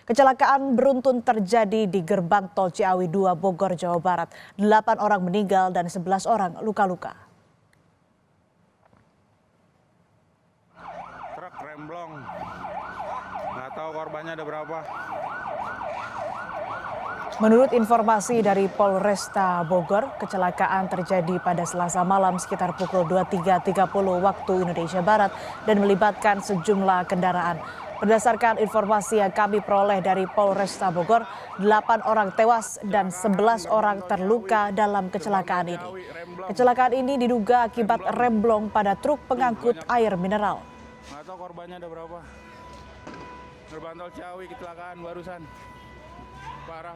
Kecelakaan beruntun terjadi di gerbang tol Ciawi 2 Bogor, Jawa Barat. 8 orang meninggal dan 11 orang luka-luka. Truk remblong, nggak tahu korbannya ada berapa. Menurut informasi dari Polresta Bogor, kecelakaan terjadi pada Selasa malam sekitar pukul 23.30 waktu Indonesia Barat dan melibatkan sejumlah kendaraan. Berdasarkan informasi yang kami peroleh dari Polresta Bogor, 8 orang tewas dan 11 orang terluka dalam kecelakaan ini. Kecelakaan ini diduga akibat remblong pada truk pengangkut air mineral. Nggak tahu korbannya ada berapa. Gerbang tol Ciawi kecelakaan barusan. Parah.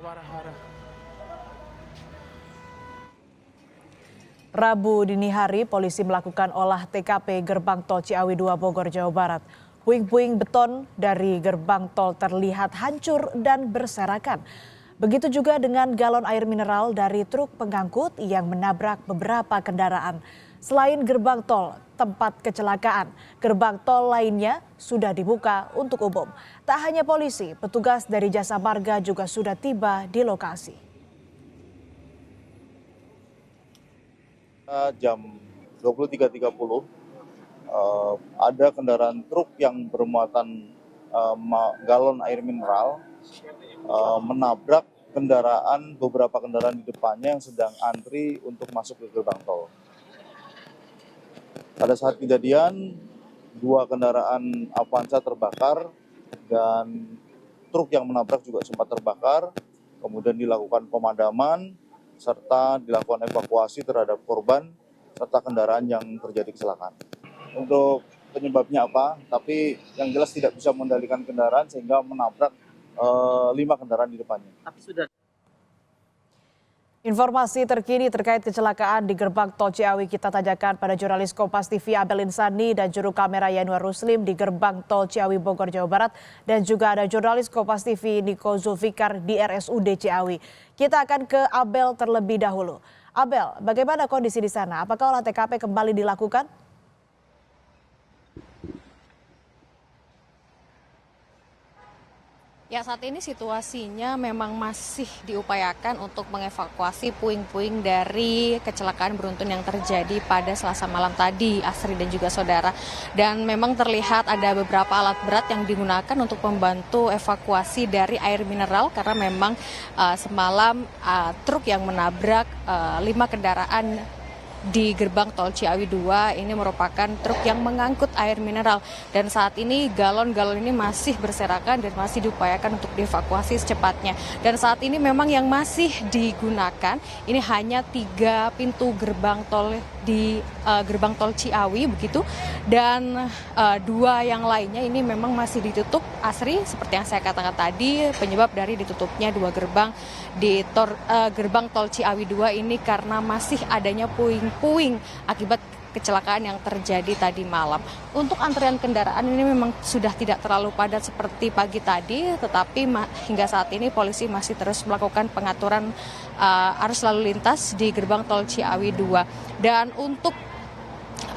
Rabu dini hari, polisi melakukan olah TKP gerbang tol Ciawi 2 Bogor, Jawa Barat. Puing-puing beton dari gerbang tol terlihat hancur dan berserakan. Begitu juga dengan galon air mineral dari truk pengangkut yang menabrak beberapa kendaraan. Selain gerbang tol tempat kecelakaan, gerbang tol lainnya sudah dibuka untuk umum. Tak hanya polisi, petugas dari Jasa Marga juga sudah tiba di lokasi. Jam 23.30 ada kendaraan truk yang bermuatan galon air mineral menabrak beberapa kendaraan di depannya yang sedang antri untuk masuk ke gerbang tol. Pada saat kejadian, 2 kendaraan Avanza terbakar dan truk yang menabrak juga sempat terbakar. Kemudian dilakukan pemadaman serta dilakukan evakuasi terhadap korban serta kendaraan yang terjadi kecelakaan. Untuk penyebabnya apa? Tapi yang jelas tidak bisa mengendalikan kendaraan sehingga menabrak 5 kendaraan di depannya. Informasi terkini terkait kecelakaan di gerbang tol Ciawi kita tanyakan pada jurnalis Kompas TV Abel Insani dan juru kamera Yanuar Ruslim di gerbang tol Ciawi Bogor, Jawa Barat, dan juga ada jurnalis Kompas TV Niko Zulfikar di RSUD Ciawi. Kita akan ke Abel terlebih dahulu. Abel, bagaimana kondisi di sana? Apakah olah TKP kembali dilakukan? Ya, saat ini situasinya memang masih diupayakan untuk mengevakuasi puing-puing dari kecelakaan beruntun yang terjadi pada Selasa malam tadi, Asri dan juga saudara. Dan memang terlihat ada beberapa alat berat yang digunakan untuk membantu evakuasi dari air mineral karena memang semalam truk yang menabrak 5 kendaraan di gerbang tol Ciawi 2 ini merupakan truk yang mengangkut air mineral dan saat ini galon-galon ini masih berserakan dan masih diupayakan untuk dievakuasi secepatnya. Dan saat ini memang yang masih digunakan ini hanya 3 pintu gerbang tol di gerbang tol Ciawi begitu, dan 2 yang lainnya ini memang masih ditutup, Asri, seperti yang saya katakan tadi. Penyebab dari ditutupnya 2 gerbang di gerbang tol Ciawi 2 ini karena masih adanya puing-puing akibat kecelakaan yang terjadi tadi malam. Untuk antrian kendaraan ini memang sudah tidak terlalu padat seperti pagi tadi, tetapi hingga saat ini polisi masih terus melakukan pengaturan arus lalu lintas di gerbang tol Ciawi 2. Dan untuk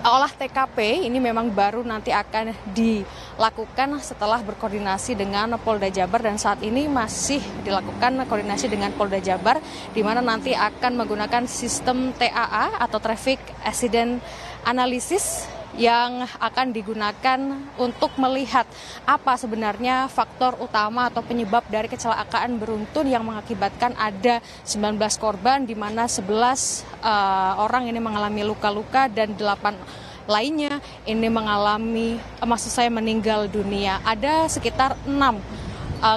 olah TKP ini memang baru nanti akan dilakukan setelah berkoordinasi dengan Polda Jabar, dan saat ini masih dilakukan koordinasi dengan Polda Jabar di mana nanti akan menggunakan sistem TAA atau Traffic Accident Analysis yang akan digunakan untuk melihat apa sebenarnya faktor utama atau penyebab dari kecelakaan beruntun yang mengakibatkan ada 19 korban di mana 11 orang ini mengalami luka-luka dan 8 lainnya ini meninggal dunia. Ada sekitar 6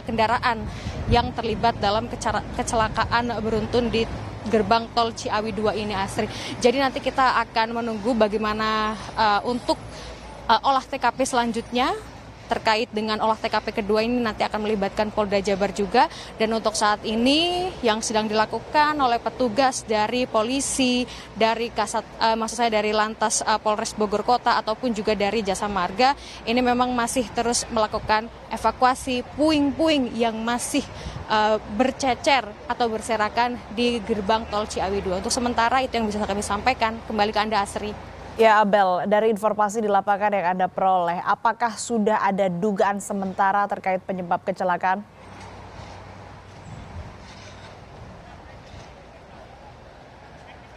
kendaraan yang terlibat dalam kecelakaan beruntun di gerbang tol Ciawi 2 ini, Asri. Jadi nanti kita akan menunggu bagaimana untuk olah TKP selanjutnya. Terkait dengan olah TKP kedua ini nanti akan melibatkan Polda Jabar juga, dan untuk saat ini yang sedang dilakukan oleh petugas dari polisi, dari dari Lantas Polres Bogor Kota ataupun juga dari Jasa Marga ini memang masih terus melakukan evakuasi puing-puing yang masih bercecer atau berserakan di gerbang tol Ciawi 2. Untuk sementara itu yang bisa kami sampaikan. Kembali ke Anda, Asri. Ya Abel, dari informasi di lapangan yang Anda peroleh, apakah sudah ada dugaan sementara terkait penyebab kecelakaan?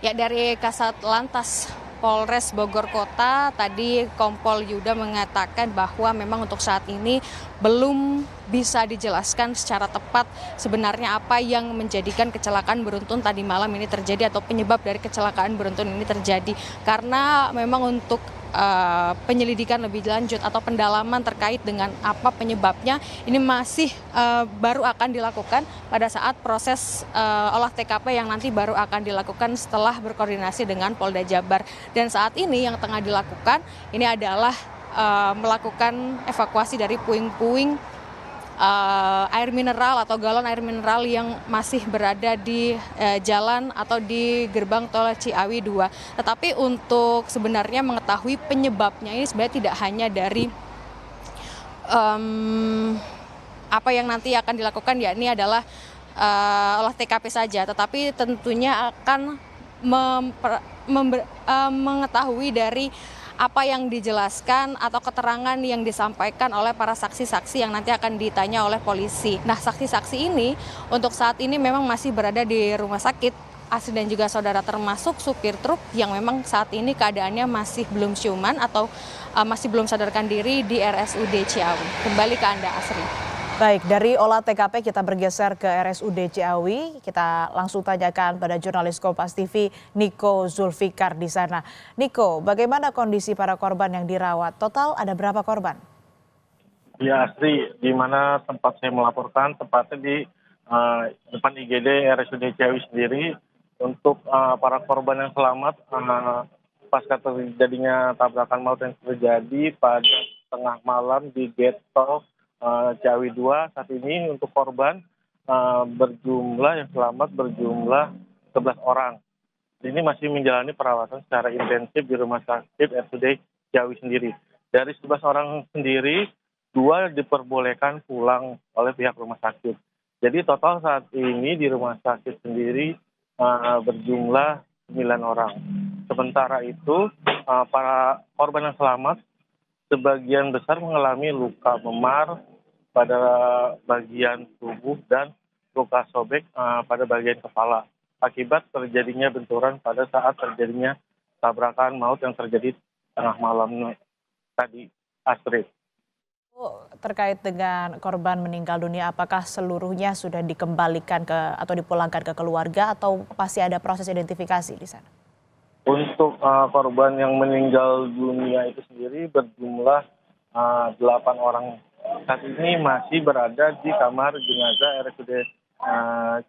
Ya, dari Kasat Lantas Polres Bogor Kota tadi Kompol Yuda mengatakan bahwa memang untuk saat ini belum bisa dijelaskan secara tepat sebenarnya apa yang menjadikan kecelakaan beruntun tadi malam ini terjadi atau penyebab dari kecelakaan beruntun ini terjadi, karena memang untuk penyelidikan lebih lanjut atau pendalaman terkait dengan apa penyebabnya ini masih baru akan dilakukan pada saat proses olah TKP yang nanti baru akan dilakukan setelah berkoordinasi dengan Polda Jabar. Dan saat ini yang tengah dilakukan ini adalah melakukan evakuasi dari puing-puing air mineral atau galon air mineral yang masih berada di jalan atau di gerbang tol Ciawi 2. Tetapi untuk sebenarnya mengetahui penyebabnya ini sebenarnya tidak hanya dari apa yang nanti akan dilakukan, yakni adalah olah TKP saja, tetapi tentunya akan mengetahui dari apa yang dijelaskan atau keterangan yang disampaikan oleh para saksi-saksi yang nanti akan ditanya oleh polisi. Nah, saksi-saksi ini untuk saat ini memang masih berada di rumah sakit Asri dan juga saudara, termasuk supir truk yang memang saat ini keadaannya masih belum siuman atau masih belum sadarkan diri di RSUD Ciawi. Kembali ke Anda, Asri. Baik, dari olah TKP kita bergeser ke RSUD Ciawi. Kita langsung tanyakan pada jurnalis Kompas TV Niko Zulfikar di sana. Niko, bagaimana kondisi para korban yang dirawat? Total ada berapa korban? Ya, Asri, di mana tempat saya melaporkan, tepatnya di depan IGD RSUD Ciawi sendiri. Untuk para korban yang selamat pasca terjadinya tabrakan maut yang terjadi pada tengah malam di gate tol Ciawi 2, saat ini untuk korban yang selamat berjumlah 11 orang. Ini masih menjalani perawatan secara intensif di rumah sakit RSUD Ciawi sendiri. Dari 11 orang sendiri, 2 diperbolehkan pulang oleh pihak rumah sakit. Jadi total saat ini di rumah sakit sendiri berjumlah 9 orang. Sementara itu para korban yang selamat sebagian besar mengalami luka memar pada bagian tubuh dan luka sobek pada bagian kepala akibat terjadinya benturan pada saat terjadinya tabrakan maut yang terjadi tengah malam tadi, Astrid. Terkait dengan korban meninggal dunia, apakah seluruhnya sudah dikembalikan atau dipulangkan ke keluarga atau masih ada proses identifikasi di sana? Untuk korban yang meninggal dunia itu sendiri berjumlah 8 orang. Saat ini masih berada di kamar jenazah RSUD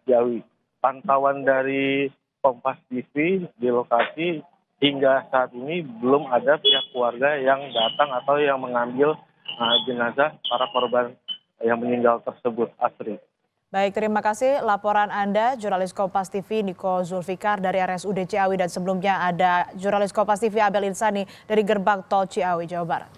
Ciawi. Pantauan dari Kompas TV di lokasi hingga saat ini belum ada pihak keluarga yang datang atau yang mengambil jenazah para korban yang meninggal tersebut, Asri. Baik, terima kasih laporan Anda, jurnalis Kompas TV Niko Zulfikar dari RSUD Ciawi, dan sebelumnya ada jurnalis Kompas TV Abel Insani dari Gerbang Tol Ciawi, Jawa Barat.